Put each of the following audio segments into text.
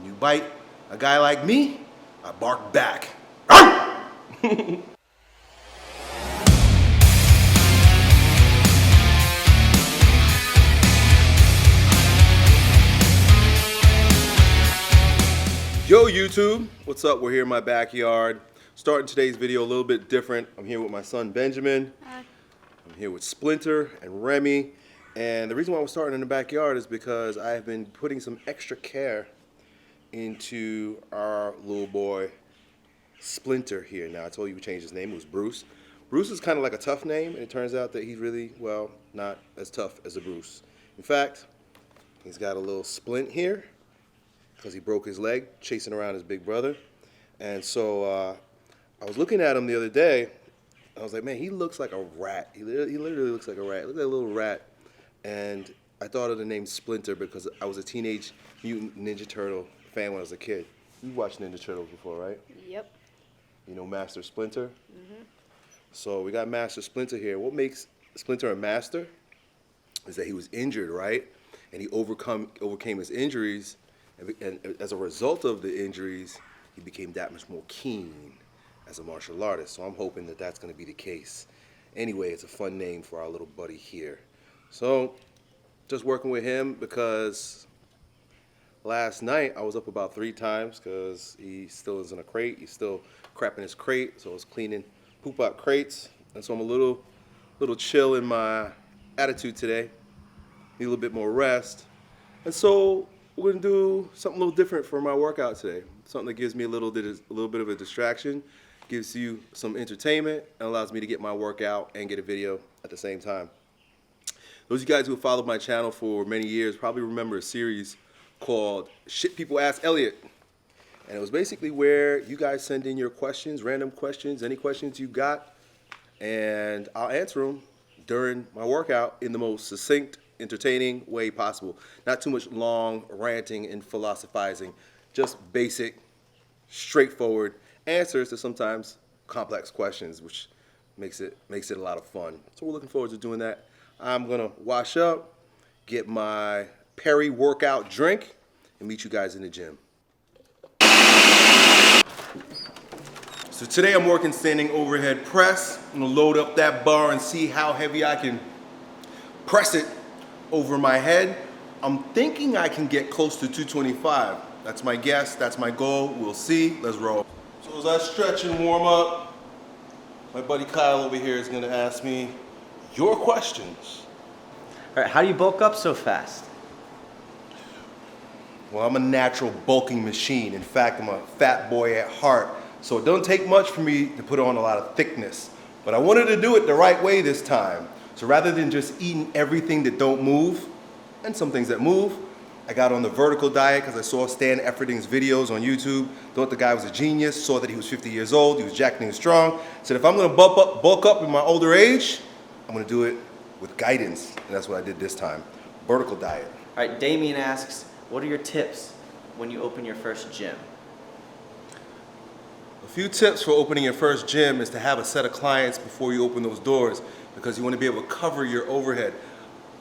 When you bite a guy like me, I bark back. Yo YouTube, what's up? We're here in my backyard. Starting today's video a little bit different. I'm here with my son Benjamin. Hi. I'm here with Splinter and Remy. And the reason why we're starting in the backyard is because I have been putting some extra care into our little boy Splinter here. Now I told you we changed his name, it was Bruce. Bruce is kind of like a tough name, and it turns out that he's really, well, not as tough as a Bruce. In fact, he's got a little splint here because he broke his leg chasing around his big brother. And so I was looking at him the other day. I was like, man, he looks like a rat. He literally looks like a rat. Look at that little rat. And I thought of the name Splinter because I was a Teenage Mutant Ninja Turtle fan when I was a kid. You watched Ninja Turtles before, right? Yep. You know Master Splinter? Mm-hmm. So we got Master Splinter here. What makes Splinter a master is that he was injured, right? And he overcame his injuries. And as a result of the injuries, he became that much more keen as a martial artist. So I'm hoping that that's going to be the case. Anyway, it's a fun name for our little buddy here. So just working with him because last night I was up about 3 times because he still is in a crate. He's still crapping his crate. So I was cleaning poop out crates. And so I'm a little chill in my attitude today. Need a little bit more rest. And so we're gonna do something a little different for my workout today. Something that gives me a little bit of a distraction, gives you some entertainment, and allows me to get my workout and get a video at the same time. Those of you guys who have followed my channel for many years probably remember a series called Shit People Ask Elliott. And it was basically where you guys send in your questions, random questions, any questions you got, and I'll answer them during my workout in the most succinct, entertaining way possible. Not too much long ranting and philosophizing, just basic, straightforward answers to sometimes complex questions, which makes it a lot of fun. So we're looking forward to doing that. I'm gonna wash up, get my peri-workout drink, and meet you guys in the gym. So today I'm working standing overhead press. I'm gonna load up that bar and see how heavy I can press it over my head. I'm thinking I can get close to 225. That's my guess, that's my goal. We'll see, let's roll. So as I stretch and warm up, my buddy Kyle over here is gonna ask me your questions. All right, how do you bulk up so fast? Well, I'm a natural bulking machine. In fact, I'm a fat boy at heart. So it don't take much for me to put on a lot of thickness. But I wanted to do it the right way this time. So rather than just eating everything that don't move, and some things that move, I got on the vertical diet because I saw Stan Efferding's videos on YouTube. Thought the guy was a genius, saw that he was 50 years old, he was jacked and strong. Said if I'm gonna bulk up in my older age, I'm gonna do it with guidance. And that's what I did this time, vertical diet. All right, Damien asks, what are your tips when you open your first gym? A few tips for opening your first gym is to have a set of clients before you open those doors because you want to be able to cover your overhead.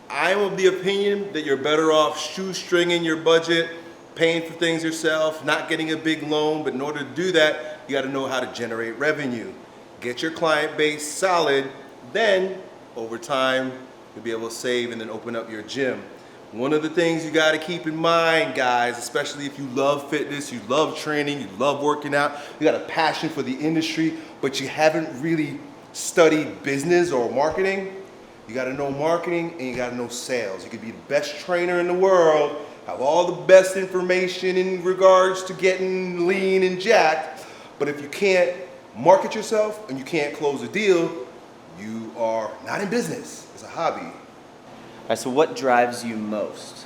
I'm of the opinion that you're better off shoestringing your budget, paying for things yourself, not getting a big loan, but in order to do that, you got to know how to generate revenue. Get your client base solid, then over time, you'll be able to save and then open up your gym. One of the things you got to keep in mind, guys, especially if you love fitness, you love training, you love working out, you got a passion for the industry, but you haven't really studied business or marketing, you got to know marketing and you got to know sales. You could be the best trainer in the world, have all the best information in regards to getting lean and jacked, but if you can't market yourself and you can't close a deal, you are not in business. It's a hobby. All right, so what drives you most?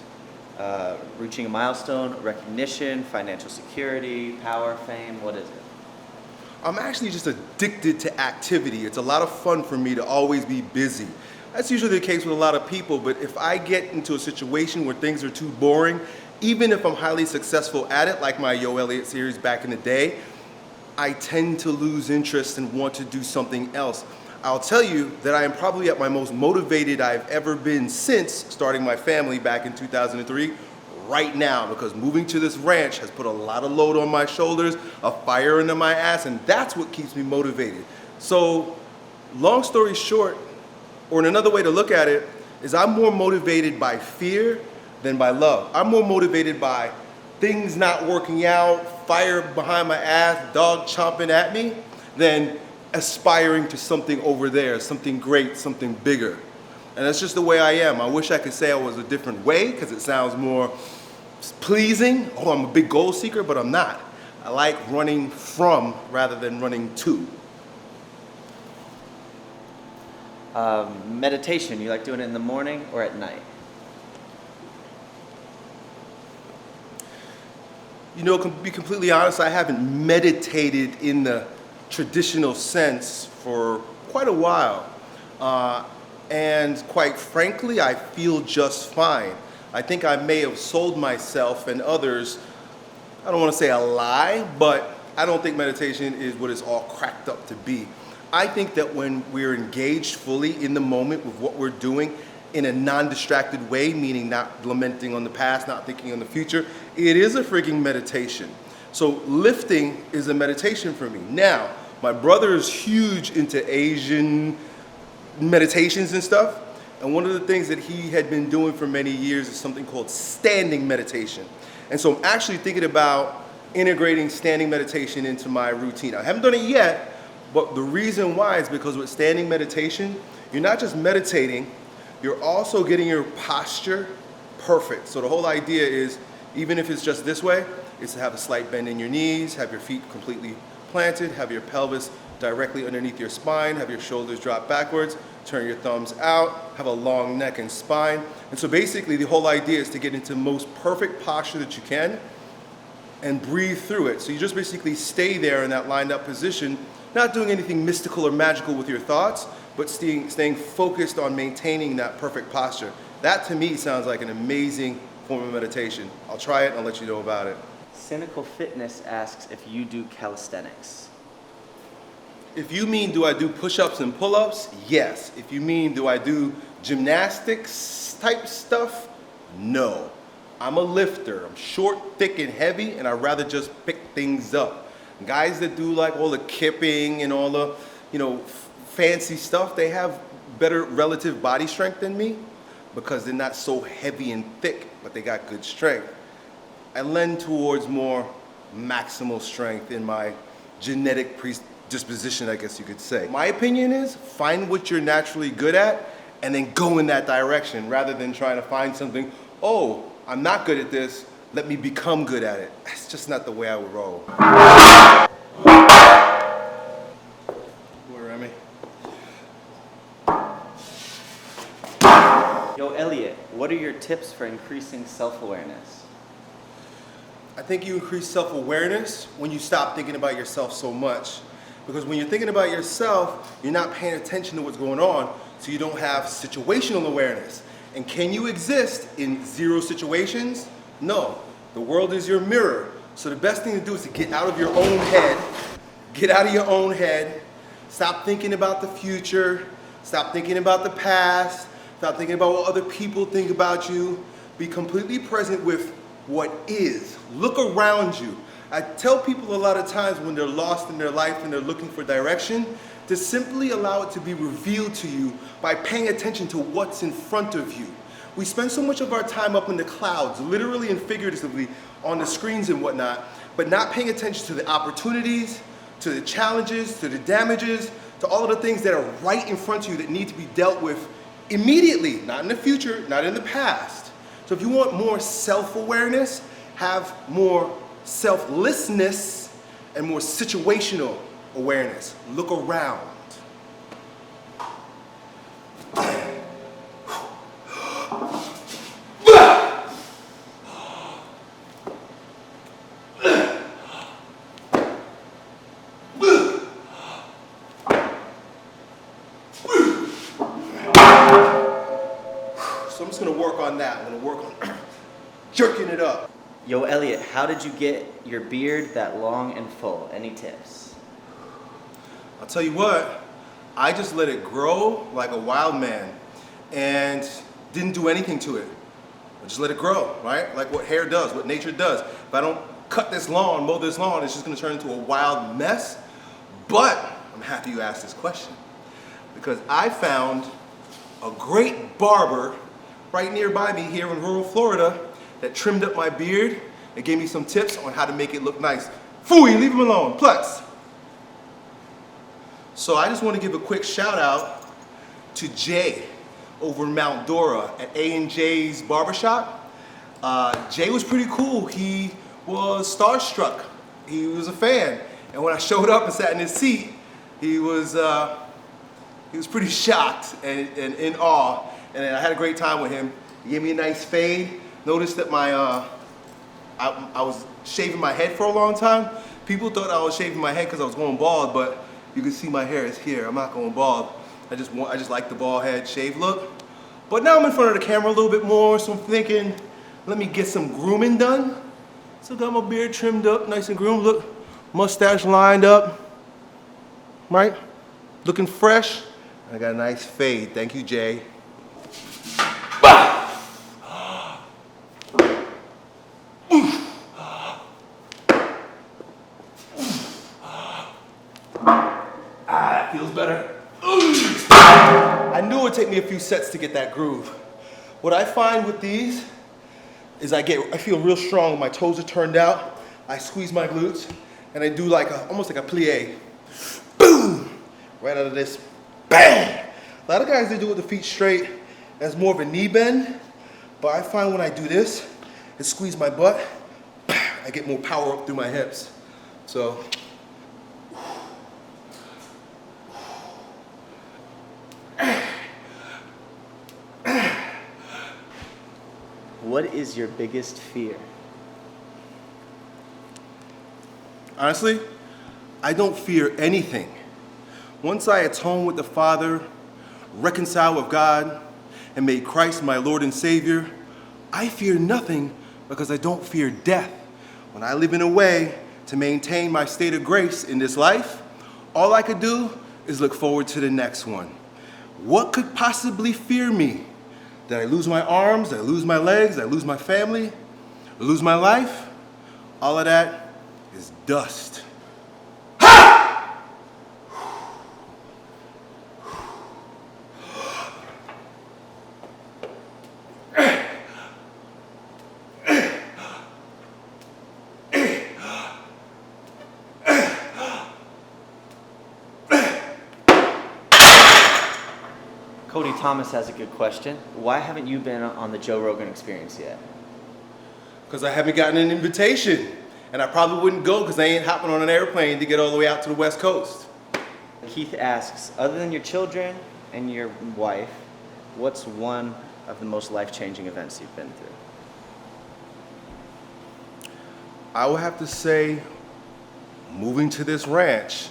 Reaching a milestone, recognition, financial security, power, fame, what is it? I'm actually just addicted to activity. It's a lot of fun for me to always be busy. That's usually the case with a lot of people, but if I get into a situation where things are too boring, even if I'm highly successful at it, like my Yo Elliott series back in the day, I tend to lose interest and want to do something else. I'll tell you that I am probably at my most motivated I've ever been since starting my family back in 2003, right now, because moving to this ranch has put a lot of load on my shoulders, a fire under my ass, and that's what keeps me motivated. So, long story short, or in another way to look at it, is I'm more motivated by fear than by love. I'm more motivated by things not working out, fire behind my ass, dog chomping at me, than aspiring to something over there, something great, something bigger. And that's just the way I am. I wish I could say I was a different way, because it sounds more pleasing. Oh, I'm a big goal seeker, but I'm not. I like running from rather than running to. Meditation, you like doing it in the morning or at night? You know, to be completely honest, I haven't meditated in the traditional sense for quite a while. And quite frankly, I feel just fine. I think I may have sold myself and others, I don't want to say a lie, but I don't think meditation is what it's all cracked up to be. I think that when we're engaged fully in the moment with what we're doing in a non-distracted way, meaning not lamenting on the past, not thinking on the future, it is a freaking meditation. So lifting is a meditation for me. Now, my brother is huge into Asian meditations and stuff, and one of the things that he had been doing for many years is something called standing meditation. And so I'm actually thinking about integrating standing meditation into my routine. I haven't done it yet, but the reason why is because with standing meditation, you're not just meditating, you're also getting your posture perfect. So the whole idea is, even if it's just this way, is to have a slight bend in your knees, have your feet completely planted, have your pelvis directly underneath your spine, have your shoulders drop backwards, turn your thumbs out, have a long neck and spine. And so basically the whole idea is to get into the most perfect posture that you can and breathe through it. So you just basically stay there in that lined up position, not doing anything mystical or magical with your thoughts, but staying focused on maintaining that perfect posture. That to me sounds like an amazing form of meditation. I'll try it and I'll let you know about it. Cynical Fitness asks if you do calisthenics. If you mean do I do push-ups and pull-ups, yes. If you mean do I do gymnastics type stuff, no. I'm a lifter. I'm short, thick, and heavy, and I'd rather just pick things up. Guys that do like all the kipping and all the, fancy stuff, they have better relative body strength than me because they're not so heavy and thick, but they got good strength. I lend towards more maximal strength in my genetic predisposition, I guess you could say. My opinion is find what you're naturally good at and then go in that direction rather than trying to find something, oh, I'm not good at this, let me become good at it. That's just not the way I would roll. Where am I? Yo, Elliot, what are your tips for increasing self-awareness? I think you increase self-awareness when you stop thinking about yourself so much. Because when you're thinking about yourself, you're not paying attention to what's going on, so you don't have situational awareness. And can you exist in zero situations? No. The world is your mirror. So the best thing to do is to get out of your own head. Get out of your own head. Stop thinking about the future. Stop thinking about the past. Stop thinking about what other people think about you. Be completely present with what is. Look around you. I tell people a lot of times when they're lost in their life and they're looking for direction, to simply allow it to be revealed to you by paying attention to what's in front of you. We spend so much of our time up in the clouds, literally and figuratively, on the screens and whatnot, but not paying attention to the opportunities, to the challenges, to the damages, to all of the things that are right in front of you that need to be dealt with immediately, not in the future, not in the past. So if you want more self-awareness, have more selflessness and more situational awareness. Look around. So I'm just going to work on that. I'm going to work on jerking it up. Yo, Elliot, how did you get your beard that long and full? Any tips? I'll tell you what, I just let it grow like a wild man and didn't do anything to it. just let it grow, right? Like what hair does, what nature does. If I don't cut this lawn, mow this lawn, it's just gonna turn into a wild mess. But I'm happy you asked this question because I found a great barber right nearby me here in rural Florida that trimmed up my beard and gave me some tips on how to make it look nice. Phooey, leave him alone, Plex. So I just want to give a quick shout out to Jay over in Mount Dora at A&J's Barbershop. Jay was pretty cool. He was starstruck. He was a fan. And when I showed up and sat in his seat, he was pretty shocked and in awe. And I had a great time with him. He gave me a nice fade. Noticed that I was shaving my head for a long time. People thought I was shaving my head because I was going bald, but you can see my hair is here. I'm not going bald. I just like the bald head shave look. But now I'm in front of the camera a little bit more, so I'm thinking, let me get some grooming done. So got my beard trimmed up, nice and groomed. Look, mustache lined up, right? Looking fresh. I got a nice fade. Thank you, Jay. Feels better. I knew it would take me a few sets to get that groove. What I find with these is I feel real strong when my toes are turned out. I squeeze my glutes and I do almost like a plie. Boom! Right out of this, bang! A lot of guys, they do it with the feet straight as more of a knee bend, but I find when I do this and squeeze my butt, I get more power up through my hips. So, What is your biggest fear? honestly, I don't fear anything. Once I atone with the Father, reconcile with God, and made Christ my Lord and Savior, I fear nothing because I don't fear death. When I live in a way to maintain my state of grace in this life, all I could do is look forward to the next one. What could possibly fear me? Did I lose my arms? Did I lose my legs? Did I lose my family? Did I lose my life? All of that is dust. Cody Thomas has a good question. Why haven't you been on the Joe Rogan Experience yet? Because I haven't gotten an invitation. And I probably wouldn't go because I ain't hopping on an airplane to get all the way out to the West Coast. Keith asks, other than your children and your wife, what's one of the most life-changing events you've been through? I would have to say moving to this ranch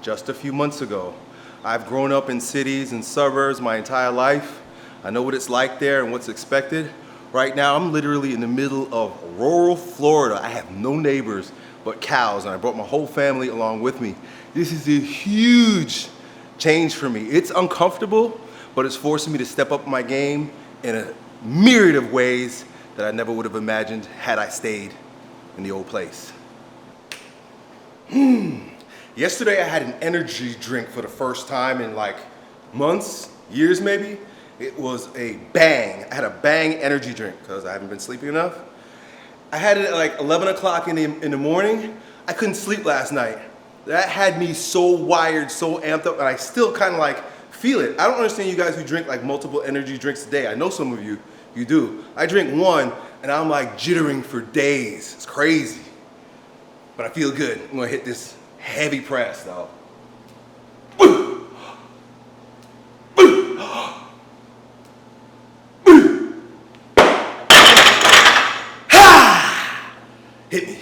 just a few months ago. I've grown up in cities and suburbs my entire life. I know what it's like there and what's expected. Right now, I'm literally in the middle of rural Florida. I have no neighbors but cows, and I brought my whole family along with me. This is a huge change for me. It's uncomfortable, but it's forcing me to step up my game in a myriad of ways that I never would have imagined had I stayed in the old place. Yesterday, I had an energy drink for the first time in like months, years maybe. It was a bang. I had a bang energy drink because I haven't been sleeping enough. I had it at like 11 o'clock in the morning. I couldn't sleep last night. That had me so wired, so amped up, and I still kind of like feel it. I don't understand you guys who drink like multiple energy drinks a day. I know some of you do. I drink one and I'm like jittering for days. It's crazy. But I feel good. I'm gonna hit this heavy press though. Hit me.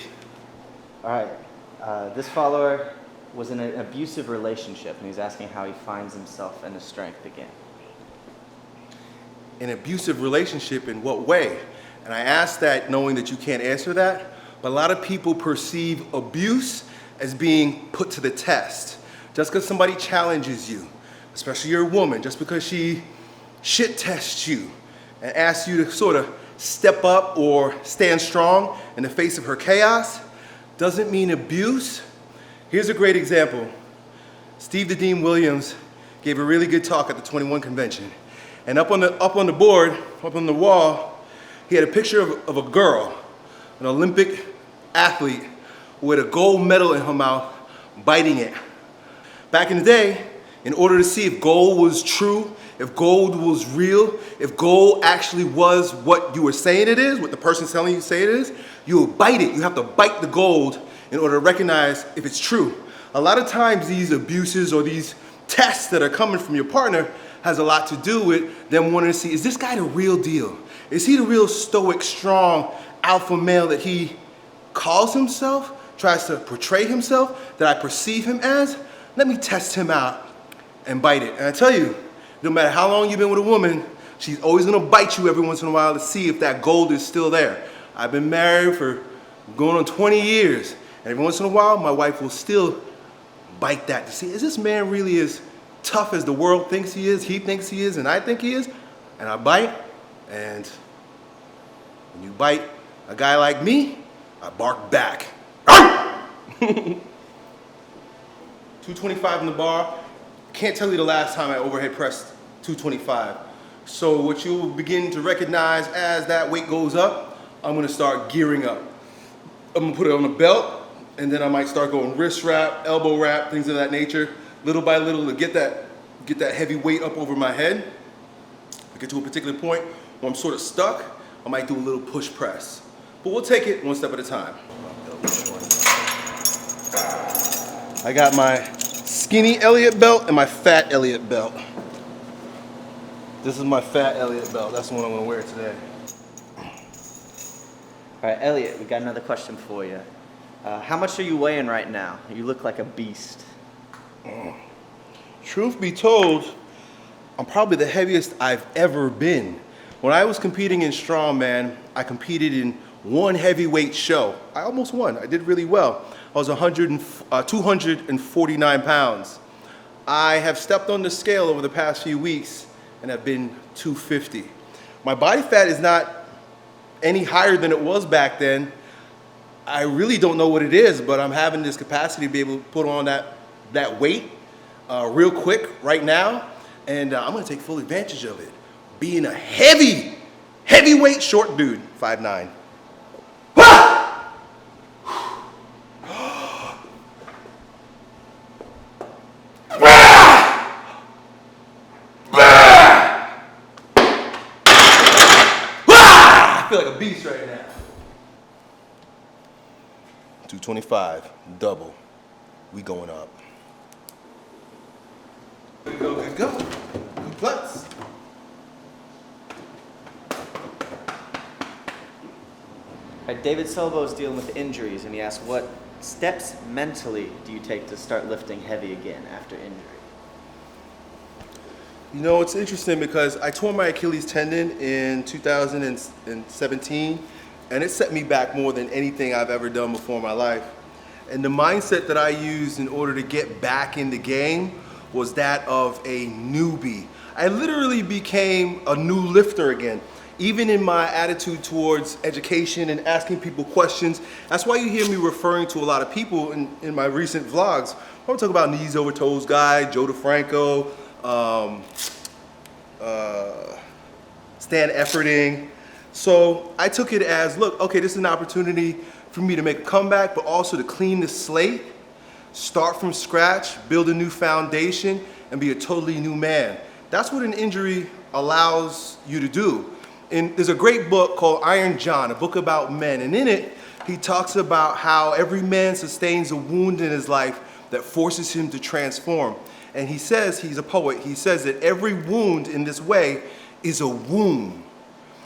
All right. This follower was in an abusive relationship, and he's asking how he finds himself and his strength again. An abusive relationship in what way? And I ask that knowing that you can't answer that, but a lot of people perceive abuse as being put to the test. Just because somebody challenges you, especially you're a woman, just because she shit tests you and asks you to sort of step up or stand strong in the face of her chaos doesn't mean abuse. Here's a great example. Steve the Dean Williams gave a really good talk at the 21 convention. And up on the board, up on the wall, he had a picture of a girl, an Olympic athlete with a gold medal in her mouth, biting it. Back in the day, in order to see if gold was true, if gold was real, if gold actually was what you were saying it is, what the person's telling you to say it is, you will bite it. You have to bite the gold in order to recognize if it's true. A lot of times these abuses or these tests that are coming from your partner has a lot to do with them wanting to see, is this guy the real deal? Is he the real stoic, strong alpha male that he calls himself, tries to portray himself, that I perceive him as? Let me test him out and bite it. And I tell you, no matter how long you've been with a woman, she's always gonna bite you every once in a while to see if that gold is still there. I've been married for going on 20 years, and every once in a while, my wife will still bite that to see, is this man really as tough as the world thinks he thinks he is, and I think he is? And I bite, and when you bite a guy like me, I bark back. 225 in the bar. Can't tell you the last time I overhead pressed 225. So what you'll begin to recognize as that weight goes up, I'm gonna start gearing up. I'm gonna put it on a belt, and then I might start going wrist wrap, elbow wrap, things of that nature, little by little to get that heavy weight up over my head. I get to a particular point where I'm sort of stuck, I might do a little push press. But we'll take it one step at a time. I got my skinny Elliott belt and my fat Elliott belt. This is my fat Elliott belt. That's the one I'm gonna wear today. All right, Elliott, we got another question for you. How much are you weighing right now? You look like a beast. Truth be told, I'm probably the heaviest I've ever been. When I was competing in strongman, I competed in one heavyweight show. I almost won. I did really well. I was 249 pounds. I have stepped on the scale over the past few weeks and have been 250. My body fat is not any higher than it was back then. I really don't know what it is, but I'm having this capacity to be able to put on that weight real quick right now, and I'm gonna take full advantage of it. Being a heavyweight short dude, 5'9". I feel like a beast right now. 225, double. We going up. Good go, good go. Good butts. All right, David Sobo is dealing with injuries, and he asked, what steps mentally do you take to start lifting heavy again after injury? You know, it's interesting because I tore my Achilles tendon in 2017, and it set me back more than anything I've ever done before in my life. And the mindset that I used in order to get back in the game was that of a newbie. I literally became a new lifter again, even in my attitude towards education and asking people questions. That's why you hear me referring to a lot of people in my recent vlogs. I'm talking about knees over toes guy, Joe DeFranco, Stan Efferding. So I took it as, look, okay, this is an opportunity for me to make a comeback, but also to clean the slate, start from scratch, build a new foundation, and be a totally new man. That's what an injury allows you to do. And there's a great book called Iron John, a book about men, and in it, he talks about how every man sustains a wound in his life that forces him to transform. And he says, he's a poet, he says that every wound in this way is a womb.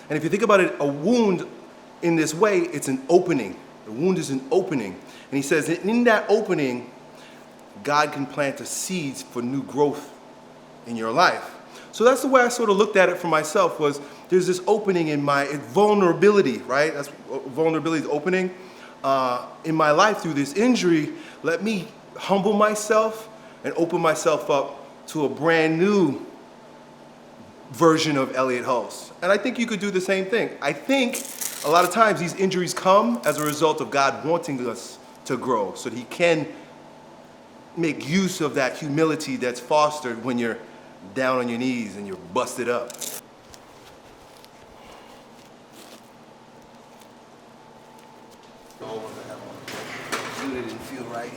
And if you think about it, a wound in this way, it's an opening. The wound is an opening. And he says that in that opening, God can plant the seeds for new growth in your life. So that's the way I sort of looked at it for myself, was there's this opening in my vulnerability, right? That's vulnerability is opening in my life through this injury. Let me humble myself and open myself up to a brand new version of Elliott Hulse. And I think you could do the same thing. I think a lot of times these injuries come as a result of God wanting us to grow so that he can make use of that humility that's fostered when you're down on your knees and you're busted up. It didn't feel right.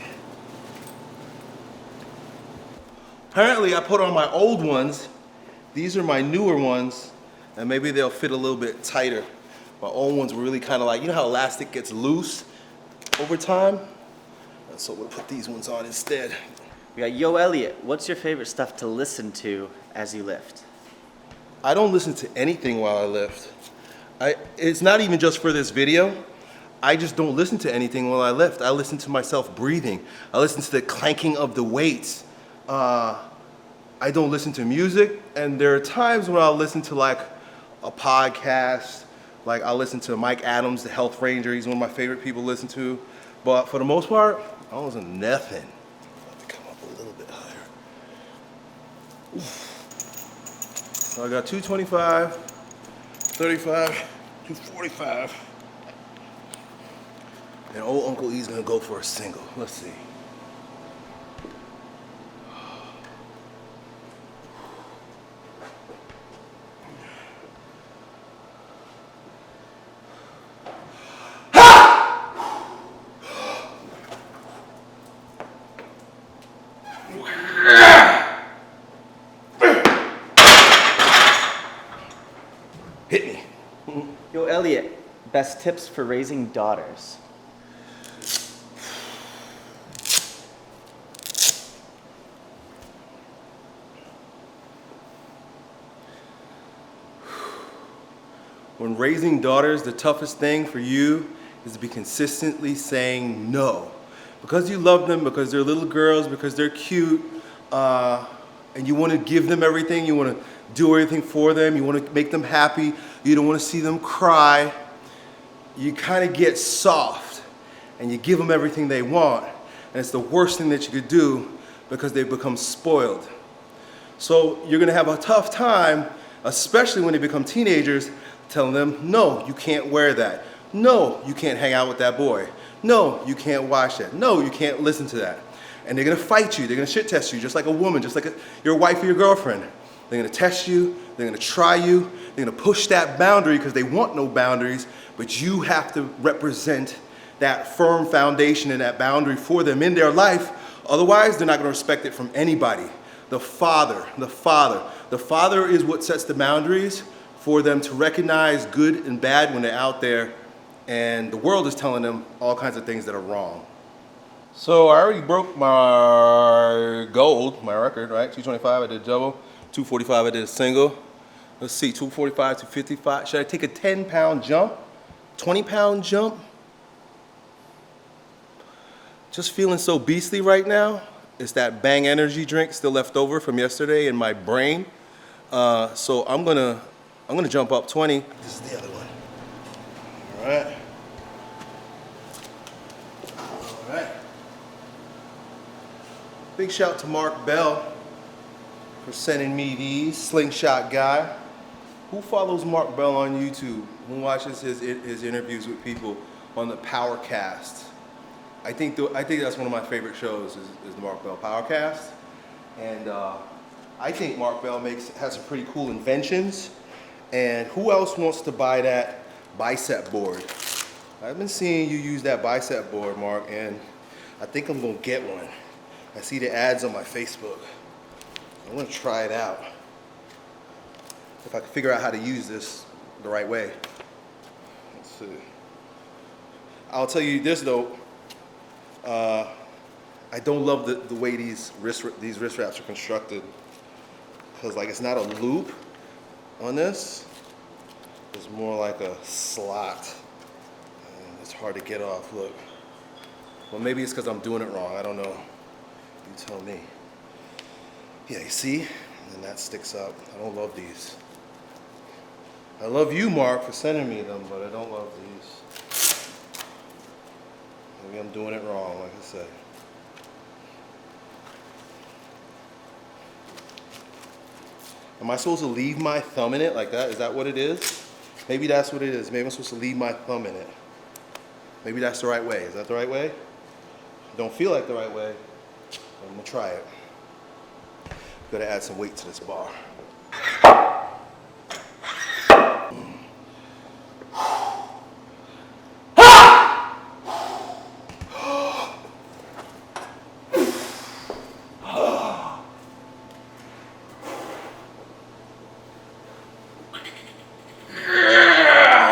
Apparently I put on my old ones. These are my newer ones, and maybe they'll fit a little bit tighter. My old ones were really kind of like, you know how elastic gets loose over time? And so we'll put these ones on instead. We got Yo Elliott. What's your favorite stuff to listen to as you lift? I don't listen to anything while I lift. It's not even just for this video. I just don't listen to anything while I lift. I listen to myself breathing. I listen to the clanking of the weights. I don't listen to music, and there are times when I'll listen to like a podcast, like I'll listen to Mike Adams, the Health Ranger. He's one of my favorite people to listen to. But for the most part, I don't listen to nothing. I have to come up a little bit higher. Oof. So I got 225, 35, 245. And old Uncle E's gonna go for a single. Let's see. Hit me. Yo Elliott, best tips for raising daughters. When raising daughters, the toughest thing for you is to be consistently saying no. Because you love them, because they're little girls, because they're cute, and you want to give them everything, you want to do everything for them, you want to make them happy, you don't want to see them cry, you kind of get soft and you give them everything they want. And it's the worst thing that you could do because they become spoiled. So you're going to have a tough time, especially when they become teenagers, telling them, no, you can't wear that. No, you can't hang out with that boy. No, you can't watch that. No, you can't listen to that. And they're gonna fight you, they're gonna shit test you, just like a woman, just like your wife or your girlfriend. They're gonna test you, they're gonna try you, they're gonna push that boundary because they want no boundaries, but you have to represent that firm foundation and that boundary for them in their life. Otherwise, they're not gonna respect it from anybody. The father is what sets the boundaries for them to recognize good and bad when they're out there, and the world is telling them all kinds of things that are wrong. So I already broke my gold, my record, right? 225, I did double. 245, I did a single. Let's see, 245, 255. Should I take a 10-pound jump? 20-pound jump? Just feeling so beastly right now. It's that Bang energy drink still left over from yesterday in my brain. So I'm gonna jump up 20. This is the other one. All right. All right. Big shout to Mark Bell for sending me these. Slingshot guy. Who follows Mark Bell on YouTube? Who watches his interviews with people on the Powercast? I think that's one of my favorite shows is the Mark Bell Powercast. And I think Mark Bell has some pretty cool inventions. And who else wants to buy that bicep board? I've been seeing you use that bicep board, Mark, and I think I'm gonna get one. I see the ads on my Facebook. I'm gonna try it out. If I can figure out how to use this the right way. Let's see. I'll tell you this though, I don't love the way these wrist wraps are constructed, because like it's not a loop on this. It's more like a slot. And it's hard to get off, look. Well, maybe it's because I'm doing it wrong, I don't know. You tell me. Yeah, you see? And then that sticks up. I don't love these. I love you, Mark, for sending me them, but I don't love these. Maybe I'm doing it wrong, like I said. Am I supposed to leave my thumb in it like that? Is that what it is? Maybe that's what it is. Maybe I'm supposed to leave my thumb in it. Maybe that's the right way. Is that the right way? Don't feel like the right way. I'm gonna try it. Gotta add some weight to this bar.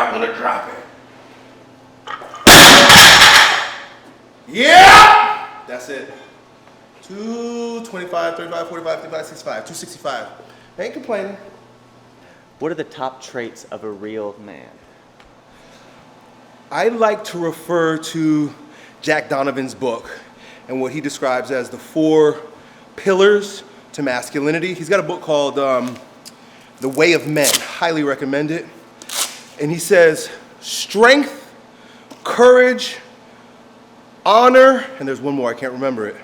I'm gonna drop it. Yeah! That's it. 225, 35, 45, 55, 65, 265. I ain't complaining. What are the top traits of a real man? I like to refer to Jack Donovan's book and what he describes as the 4 pillars to masculinity. He's got a book called The Way of Men. Highly recommend it. And he says strength, courage, honor, and there's one more, I can't remember it.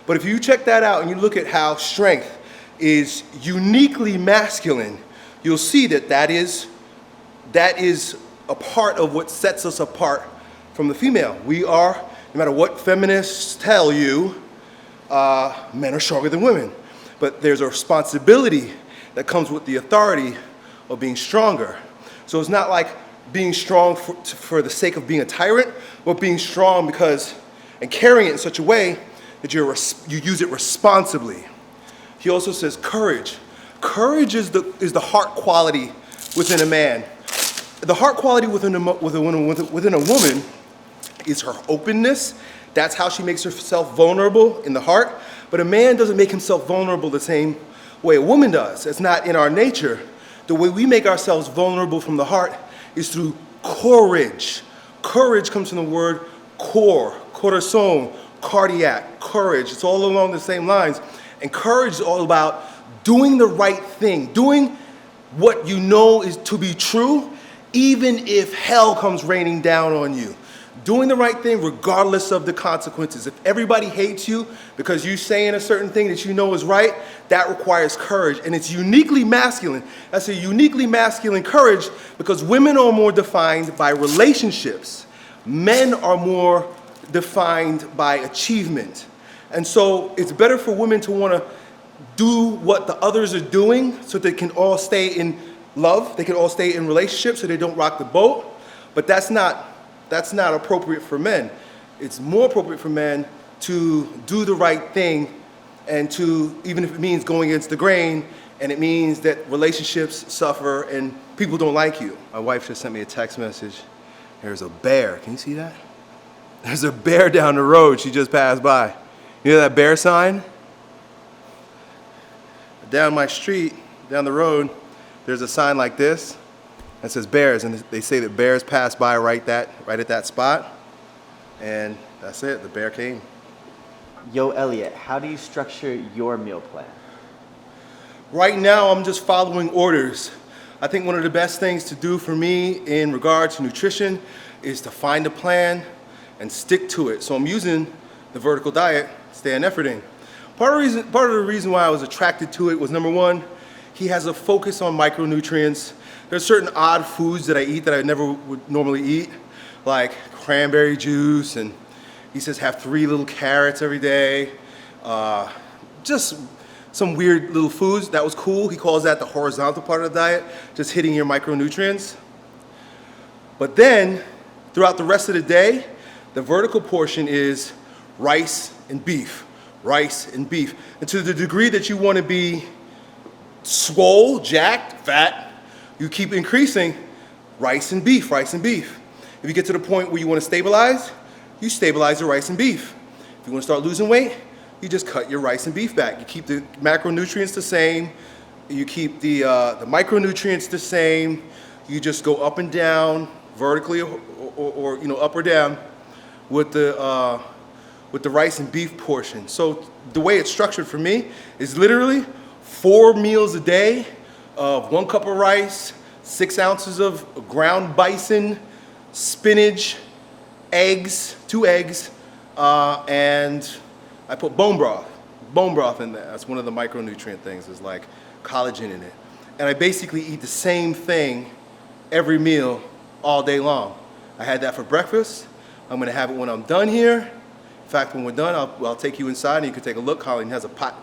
But if you check that out and you look at how strength is uniquely masculine, you'll see that that is a part of what sets us apart from the female. We are, no matter what feminists tell you, men are stronger than women. But there's a responsibility that comes with the authority of being stronger. So it's not like being strong for the sake of being a tyrant, but being strong because, and carrying it in such a way that you use it responsibly. He also says courage. Courage is the heart quality within a man. The heart quality within a woman is her openness. That's how she makes herself vulnerable in the heart. But a man doesn't make himself vulnerable the same way a woman does. It's not in our nature. The way we make ourselves vulnerable from the heart is through courage. Courage comes from the word core, corazon, cardiac, courage. It's all along the same lines. And courage is all about doing the right thing, doing what you know is to be true, even if hell comes raining down on you. Doing the right thing regardless of the consequences. If everybody hates you because you're saying a certain thing that you know is right, that requires courage. And it's uniquely masculine. That's a uniquely masculine courage because women are more defined by relationships. Men are more defined by achievement. And so it's better for women to want to do what the others are doing so they can all stay in love, they can all stay in relationships so they don't rock the boat. But that's not appropriate for men. It's more appropriate for men to do the right thing and to, even if it means going against the grain and it means that relationships suffer and people don't like you. My wife just sent me a text message. There's a bear. Can you see that? There's a bear down the road. She just passed by. You know that bear sign? Down my street, down the road, there's a sign like this that says bears, and they say that bears pass by right at that spot, and that's it, the bear came. Yo, Elliott, how do you structure your meal plan? Right now, I'm just following orders. I think one of the best things to do for me in regard to nutrition is to find a plan and stick to it. So I'm using the vertical diet, Stan Efferding. Part of the reason why I was attracted to it was, number one, he has a focus on micronutrients. There's certain odd foods that I eat that I never would normally eat, like cranberry juice, and he says have 3 little carrots every day. Just some weird little foods. That was cool. He calls that the horizontal part of the diet, just hitting your micronutrients. But then, throughout the rest of the day, the vertical portion is rice and beef, rice and beef. And to the degree that you want to be swole, jacked, fat, you keep increasing rice and beef, rice and beef. If you get to the point where you want to stabilize, you stabilize the rice and beef. If you want to start losing weight, you just cut your rice and beef back. You keep the macronutrients the same. You keep the micronutrients the same. You just go up and down vertically or up or down with the rice and beef portion. So the way it's structured for me is literally 4 meals a day of 1 cup of rice, 6 ounces of ground bison, spinach, eggs, 2 eggs, and I put bone broth in there. That's one of the micronutrient things. There's like collagen in it. and I basically eat the same thing every meal all day long. I had that for breakfast. I'm gonna have it when I'm done here. In fact, when we're done, I'll take you inside and you can take a look. Colleen has a pot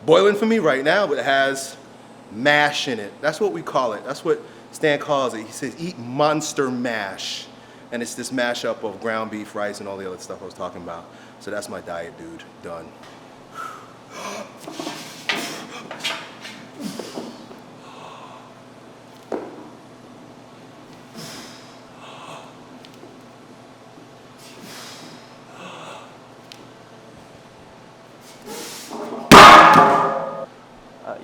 boiling for me right now, but it has mash in it. That's what we call it. That's what Stan calls it. He says, eat monster mash. And it's this mashup of ground beef, rice, and all the other stuff I was talking about. So that's my diet, dude. Done.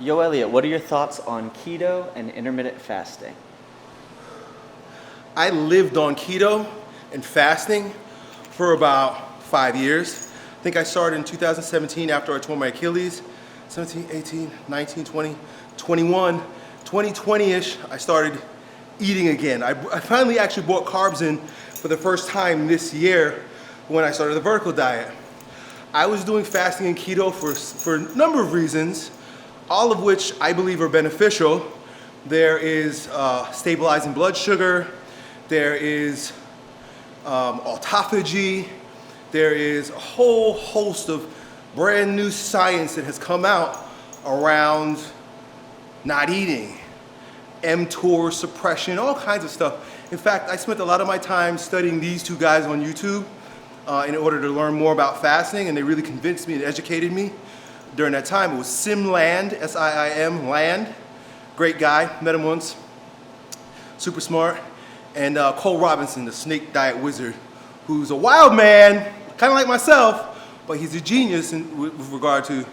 Yo, Elliott, what are your thoughts on keto and intermittent fasting? I lived on keto and fasting for about 5 years. I think I started in 2017 after I tore my Achilles. 17, 18, 19, 20, 21, 2020-ish, I started eating again. I finally actually brought carbs in for the first time this year when I started the vertical diet. I was doing fasting and keto for a number of reasons, all of which I believe are beneficial. There is stabilizing blood sugar, there is autophagy, there is a whole host of brand new science that has come out around not eating, mTOR suppression, all kinds of stuff. In fact, I spent a lot of my time studying these two guys on YouTube in order to learn more about fasting, and they really convinced me and educated me during that time. It was Sim Land, S-I-I-M, Land, great guy, met him once, super smart, and Cole Robinson, the snake diet wizard, who's a wild man, kind of like myself, but he's a genius with regard to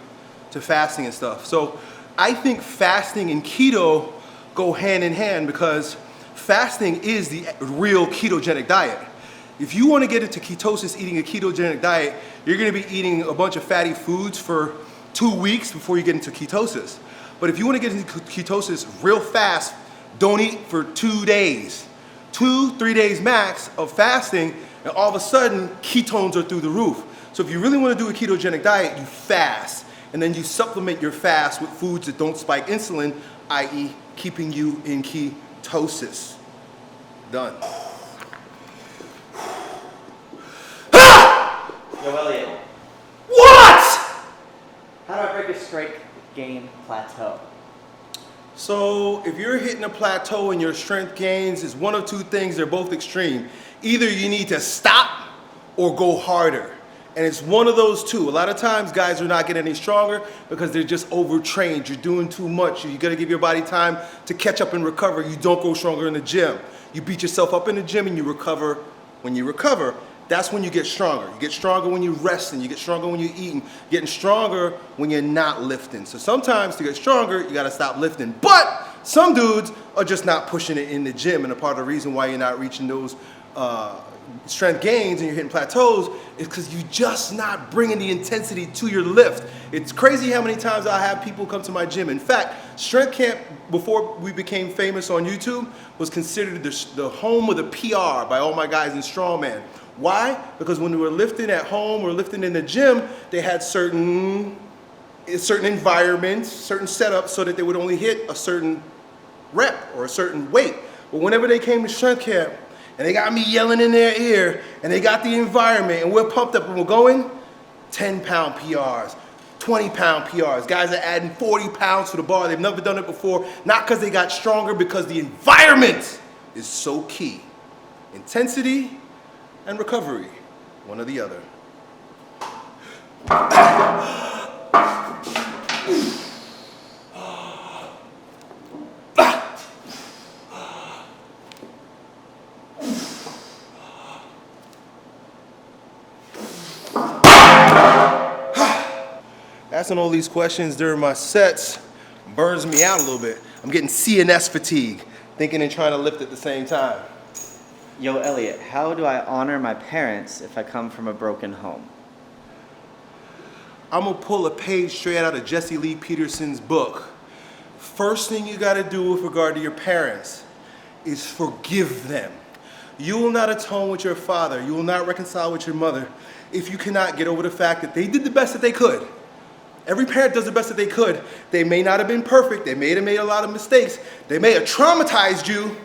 fasting and stuff. So I think fasting and keto go hand in hand because fasting is the real ketogenic diet. If you want to get into ketosis eating a ketogenic diet, you're going to be eating a bunch of fatty foods for 2 weeks before you get into ketosis. But if you want to get into ketosis real fast, don't eat for 2 days. 2-3 days max of fasting, and all of a sudden, ketones are through the roof. So if you really want to do a ketogenic diet, you fast, and then you supplement your fast with foods that don't spike insulin, i.e. keeping you in ketosis. Done. Yo, Elliott. What? How do I break a strength gain plateau? So if you're hitting a plateau in your strength gains, it's one of two things. They're both extreme. Either you need to stop or go harder. And it's one of those two. A lot of times guys are not getting any stronger because they're just overtrained. You're doing too much. You gotta give your body time to catch up and recover. You don't go stronger in the gym. You beat yourself up in the gym and you recover. When you recover, that's when you get stronger. You get stronger when you're resting. You get stronger when you're eating. Getting stronger when you're not lifting. So sometimes to get stronger, you gotta stop lifting. But some dudes are just not pushing it in the gym, and a part of the reason why you're not reaching those strength gains and you're hitting plateaus is because you're just not bringing the intensity to your lift. It's crazy how many times I have people come to my gym. In fact, strength camp, before we became famous on YouTube, was considered the home of the PR by all my guys in strongman. Why? Because when they were lifting at home or lifting in the gym, they had certain environments, certain setups, so that they would only hit a certain rep or a certain weight. But whenever they came to strength camp, and they got me yelling in their ear, and they got the environment, and we're pumped up, and we're going 10-pound PRs, 20-pound PRs. Guys are adding 40 pounds to the bar. They've never done it before, not because they got stronger, because the environment is so key. Intensity and recovery, one or the other. Asking all these questions during my sets burns me out a little bit. I'm getting CNS fatigue, thinking and trying to lift at the same time. Yo, Elliott, how do I honor my parents if I come from a broken home? I'm gonna pull a page straight out of Jesse Lee Peterson's book. First thing you gotta do with regard to your parents is forgive them. You will not atone with your father, you will not reconcile with your mother if you cannot get over the fact that they did the best that they could. Every parent does the best that they could. They may not have been perfect. They may have made a lot of mistakes. They may have traumatized you,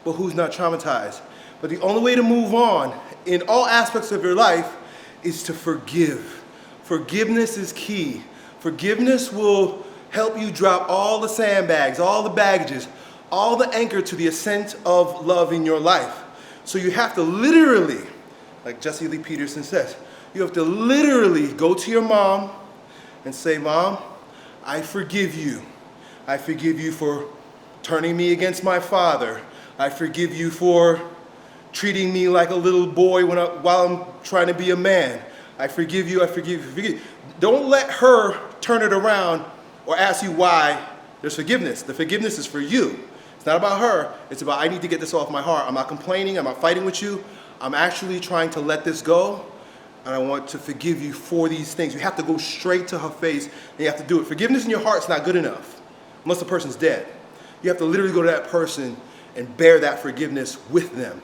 but who's not traumatized? But the only way to move on in all aspects of your life is to forgive. Forgiveness is key. Forgiveness will help you drop all the sandbags, all the baggages, all the anchor to the ascent of love in your life. So you have to literally, like Jesse Lee Peterson says, you have to literally go to your mom and say, Mom, I forgive you. I forgive you for turning me against my father. I forgive you for treating me like a little boy while I'm trying to be a man. I forgive you, I forgive you, forgive you. Don't let her turn it around or ask you why there's forgiveness. The forgiveness is for you. It's not about her. It's about, I need to get this off my heart. I'm not complaining. I'm not fighting with you. I'm actually trying to let this go, and I want to forgive you for these things. You have to go straight to her face, and you have to do it. Forgiveness in your heart is not good enough unless the person's dead. You have to literally go to that person and bear that forgiveness with them.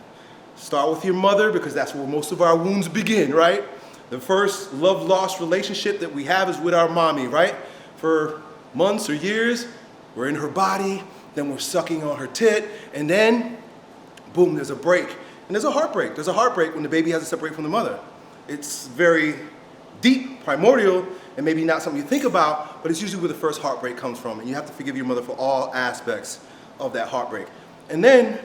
Start with your mother, because that's where most of our wounds begin, right? The first love-lost relationship that we have is with our mommy, right? For months or years, we're in her body, then we're sucking on her tit, and then, boom, there's a break. And there's a heartbreak. There's a heartbreak when the baby has to separate from the mother. It's very deep, primordial, and maybe not something you think about, but it's usually where the first heartbreak comes from, and you have to forgive your mother for all aspects of that heartbreak. And then,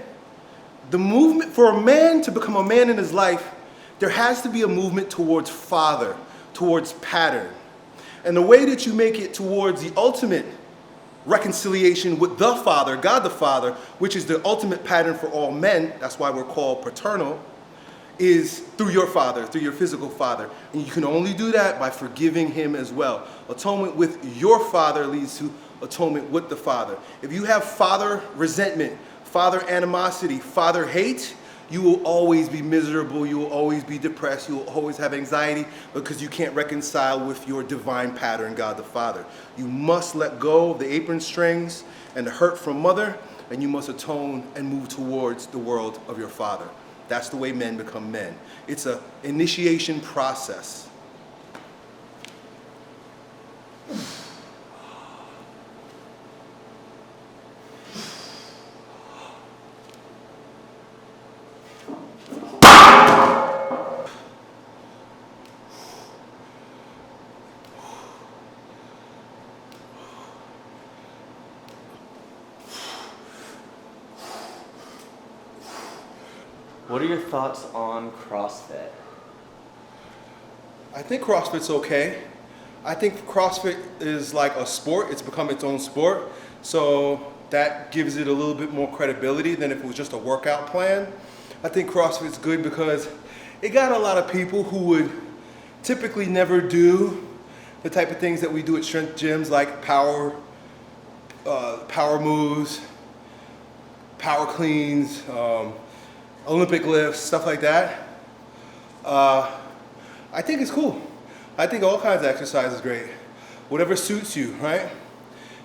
the movement, for a man to become a man in his life, there has to be a movement towards father, towards pattern. And the way that you make it towards the ultimate reconciliation with the Father, God the Father, which is the ultimate pattern for all men, that's why we're called paternal, is through your father, through your physical father. And you can only do that by forgiving him as well. Atonement with your father leads to atonement with the Father. If you have father resentment, father animosity, father hate, you will always be miserable, you will always be depressed, you will always have anxiety because you can't reconcile with your divine pattern, God the Father. You must let go of the apron strings and the hurt from mother, and you must atone and move towards the world of your Father. That's the way men become men. It's an initiation process. What are your thoughts on CrossFit? I think CrossFit's okay. I think CrossFit is like a sport. It's become its own sport. So that gives it a little bit more credibility than if it was just a workout plan. I think CrossFit's good because it got a lot of people who would typically never do the type of things that we do at strength gyms, like power moves, power cleans, Olympic lifts, stuff like that. I think it's cool. I think all kinds of exercise is great. Whatever suits you, right?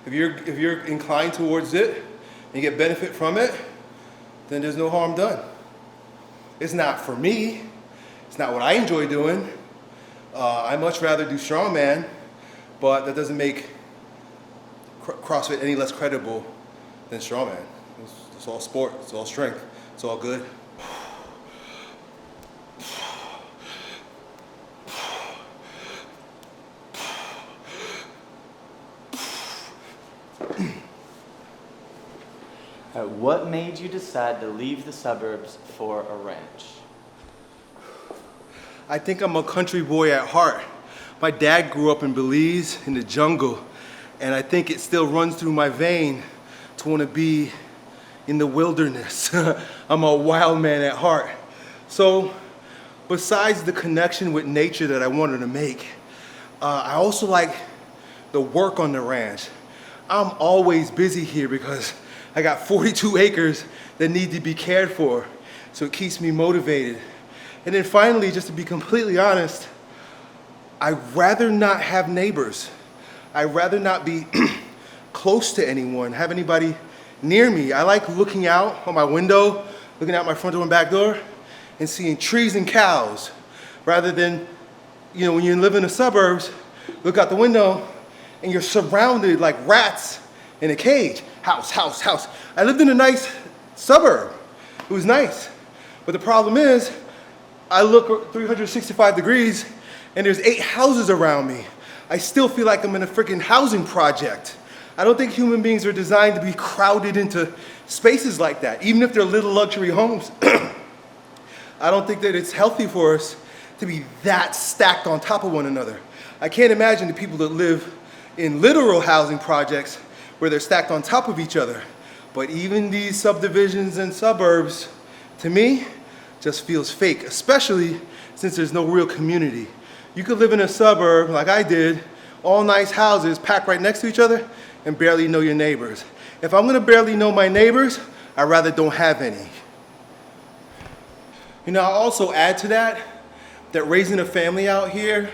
If you're inclined towards it and you get benefit from it, then there's no harm done. It's not for me. It's not what I enjoy doing. I much rather do strongman, but that doesn't make CrossFit any less credible than strongman. It's all sport. It's all strength. It's all good. What made you decide to leave the suburbs for a ranch? I think I'm a country boy at heart. My dad grew up in Belize, in the jungle, and I think it still runs through my vein to want to be in the wilderness. I'm a wild man at heart. So, besides the connection with nature that I wanted to make, I also like the work on the ranch. I'm always busy here because I got 42 acres that need to be cared for, so it keeps me motivated. And then finally, just to be completely honest, I'd rather not have neighbors. I'd rather not be close to anyone, have anybody near me. I like looking out on my window, looking out my front door and back door, and seeing trees and cows, rather than, when you live in the suburbs, look out the window and you're surrounded like rats in a cage. House, house, house. I lived in a nice suburb. It was nice. But the problem is, I look 365 degrees and there's 8 houses around me. I still feel like I'm in a freaking housing project. I don't think human beings are designed to be crowded into spaces like that, even if they're little luxury homes. I don't think that it's healthy for us to be that stacked on top of one another. I can't imagine the people that live in literal housing projects where they're stacked on top of each other. But even these subdivisions and suburbs, to me, just feels fake, especially since there's no real community. You could live in a suburb like I did, all nice houses packed right next to each other, and barely know your neighbors. If I'm gonna barely know my neighbors, I'd rather don't have any. You know, I'll also add to that raising a family out here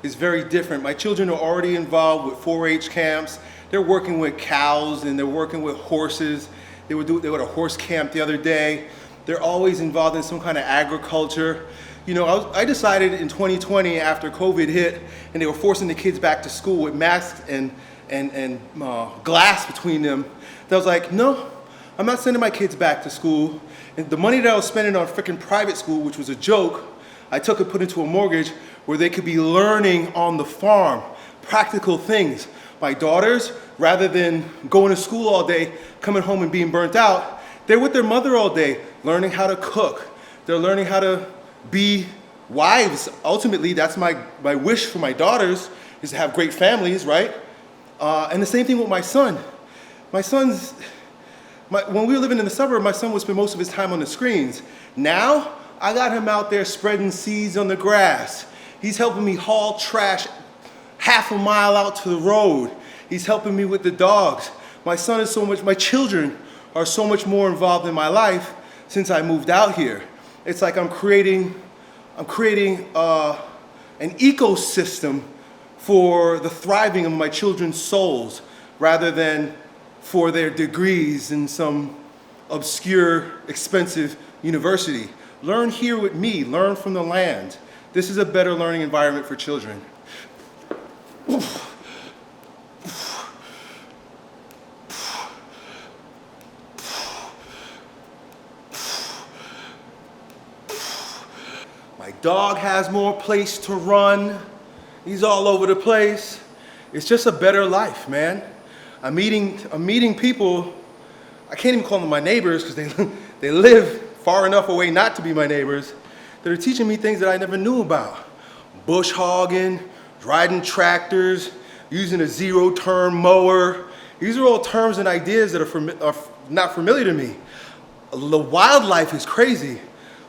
is very different. My children are already involved with 4-H camps. They're working with cows and they're working with horses. They were at a horse camp the other day. They're always involved in some kind of agriculture. You know, I decided in 2020 after COVID hit and they were forcing the kids back to school with masks and glass between them, that I was like, no, I'm not sending my kids back to school. And the money that I was spending on freaking private school, which was a joke, I took and put into a mortgage where they could be learning on the farm, practical things. My daughters, rather than going to school all day, coming home and being burnt out, they're with their mother all day, learning how to cook. They're learning how to be wives. Ultimately, that's my wish for my daughters, is to have great families, right? And the same thing with my son. When we were living in the suburb, my son would spend most of his time on the screens. Now, I got him out there spreading seeds on the grass. He's helping me haul trash half a mile out to the road. He's helping me with the dogs. My children are so much more involved in my life since I moved out here. It's like I'm creating an ecosystem for the thriving of my children's souls rather than for their degrees in some obscure, expensive university. Learn here with me, learn from the land. This is a better learning environment for children. My dog has more place to run. He's all over the place. It's just a better life, man. I'm meeting people, I can't even call them my neighbors because they live far enough away not to be my neighbors, that are teaching me things that I never knew about. Bush hogging, riding tractors, using a zero-turn mower. These are all terms and ideas that are not familiar to me. The wildlife is crazy.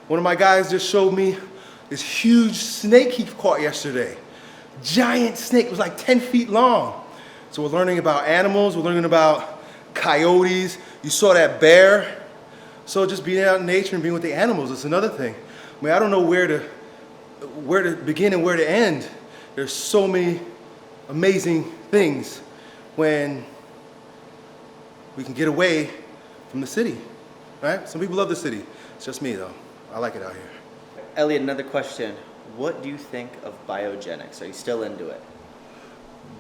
One of my guys just showed me this huge snake he caught yesterday. Giant snake, it was like 10 feet long. So we're learning about animals, we're learning about coyotes. You saw that bear. So just being out in nature and being with the animals is another thing. I mean, I don't know where to begin and where to end. There's so many amazing things when we can get away from the city, right? Some people love the city. It's just me though. I like it out here. Elliott, another question. What do you think of biogenics? Are you still into it?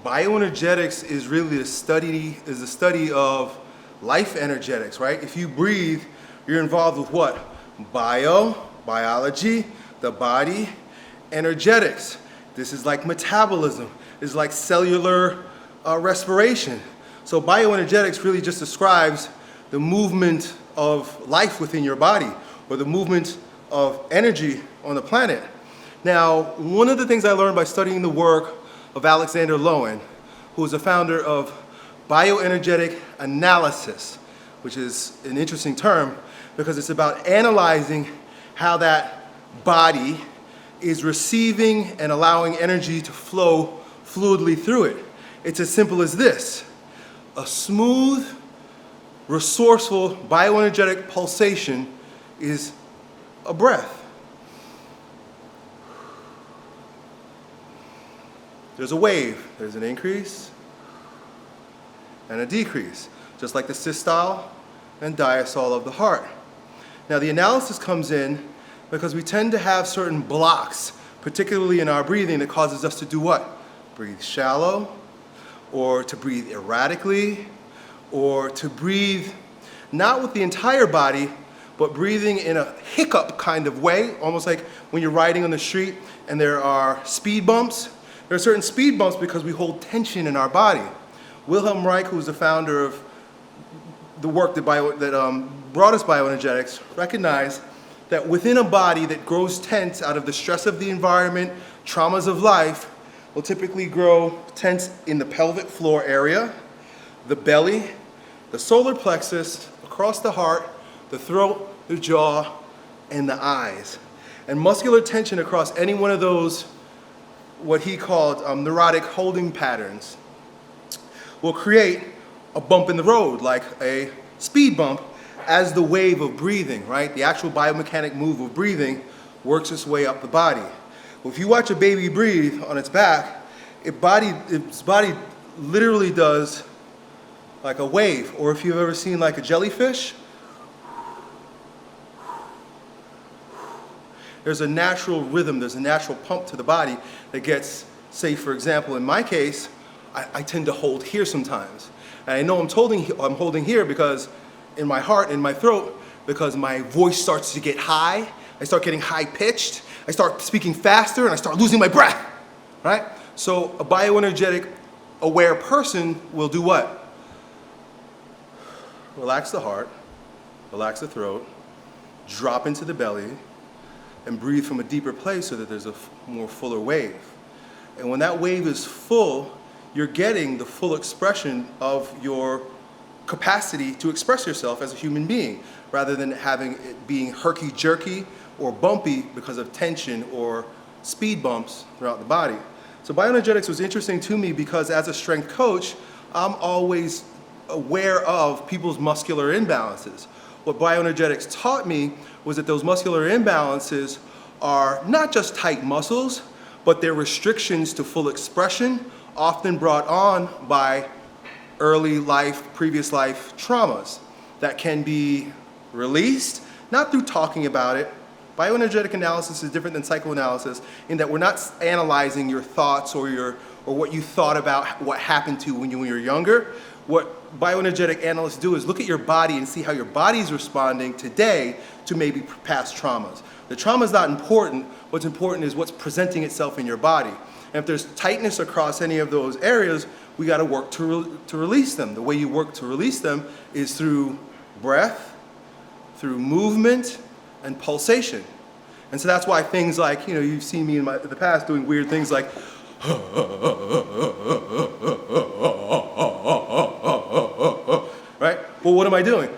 Bioenergetics is really the study of life energetics, right? If you breathe, you're involved with what? Biology, the body, energetics. This is like metabolism. This is like cellular respiration. So bioenergetics really just describes the movement of life within your body, or the movement of energy on the planet. Now, one of the things I learned by studying the work of Alexander Lowen, who is the founder of Bioenergetic Analysis, which is an interesting term because it's about analyzing how that body is receiving and allowing energy to flow fluidly through it. It's as simple as this. A smooth, resourceful bioenergetic pulsation is a breath. There's a wave. There's an increase and a decrease, just like the systole and diastole of the heart. Now the analysis comes in because we tend to have certain blocks, particularly in our breathing, that causes us to do what? Breathe shallow or to breathe erratically, or to breathe not with the entire body, but breathing in a hiccup kind of way, almost like when you're riding on the street and there are speed bumps. There are certain speed bumps because we hold tension in our body. Wilhelm Reich, who was the founder of the work that brought us bioenergetics, recognized that within a body that grows tense out of the stress of the environment, traumas of life, will typically grow tense in the pelvic floor area, the belly, the solar plexus, across the heart, the throat, the jaw, and the eyes. And muscular tension across any one of those, what he called neurotic holding patterns, will create a bump in the road, like a speed bump, as the wave of breathing, right? The actual biomechanic move of breathing works its way up the body. Well, if you watch a baby breathe on its back, its body literally does like a wave. Or if you've ever seen like a jellyfish, there's a natural rhythm, there's a natural pump to the body that gets, say for example, in my case, I tend to hold here sometimes. And I know I'm holding here because in my heart, in my throat, because my voice starts to get high, I start getting high pitched, I start speaking faster, and I start losing my breath, right? So a bioenergetic aware person will do what? Relax the heart, relax the throat, drop into the belly, and breathe from a deeper place so that there's a more fuller wave. And when that wave is full, you're getting the full expression of your capacity to express yourself as a human being, rather than having it being herky-jerky or bumpy because of tension or speed bumps throughout the body. So bioenergetics was interesting to me because as a strength coach, I'm always aware of people's muscular imbalances. What bioenergetics taught me was that those muscular imbalances are not just tight muscles, but they're restrictions to full expression, often brought on by early life, previous life traumas that can be released, not through talking about it. Bioenergetic analysis is different than psychoanalysis in that we're not analyzing your thoughts or what you thought about what happened to you when you were younger. What bioenergetic analysts do is look at your body and see how your body's responding today to maybe past traumas. The trauma is not important. What's important is what's presenting itself in your body. And if there's tightness across any of those areas, we got to work to release them. The way you work to release them is through breath, through movement, and pulsation. And so that's why things like, you've seen me in the past doing weird things like, right? Well, what am I doing?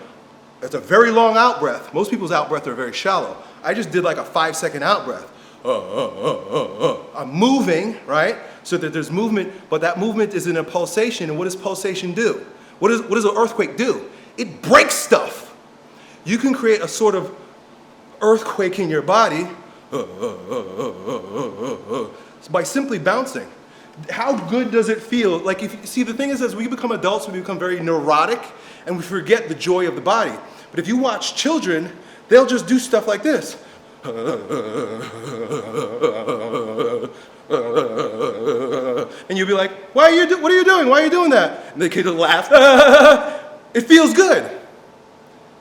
It's a very long out breath. Most people's out breath are very shallow. I just did like a 5-second out breath. I'm moving, right? So that there's movement, but that movement is in a pulsation. And what does pulsation do? What does an earthquake do? It breaks stuff. You can create a sort of earthquake in your body by simply bouncing. How good does it feel? Like, the thing is, as we become adults, we become very neurotic and we forget the joy of the body. But if you watch children, they'll just do stuff like this. And you'll be like, what are you doing? Why are you doing that? And the kid will laugh. It feels good.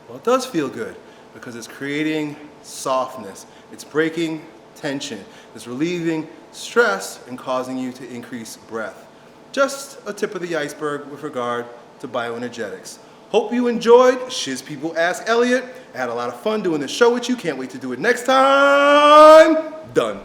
Well, it does feel good because it's creating softness. It's breaking tension. It's relieving stress and causing you to increase breath. Just a tip of the iceberg with regard to bioenergetics. Hope you enjoyed Shiz People Ask Elliott. I had a lot of fun doing this show with you. Can't wait to do it next time. Done.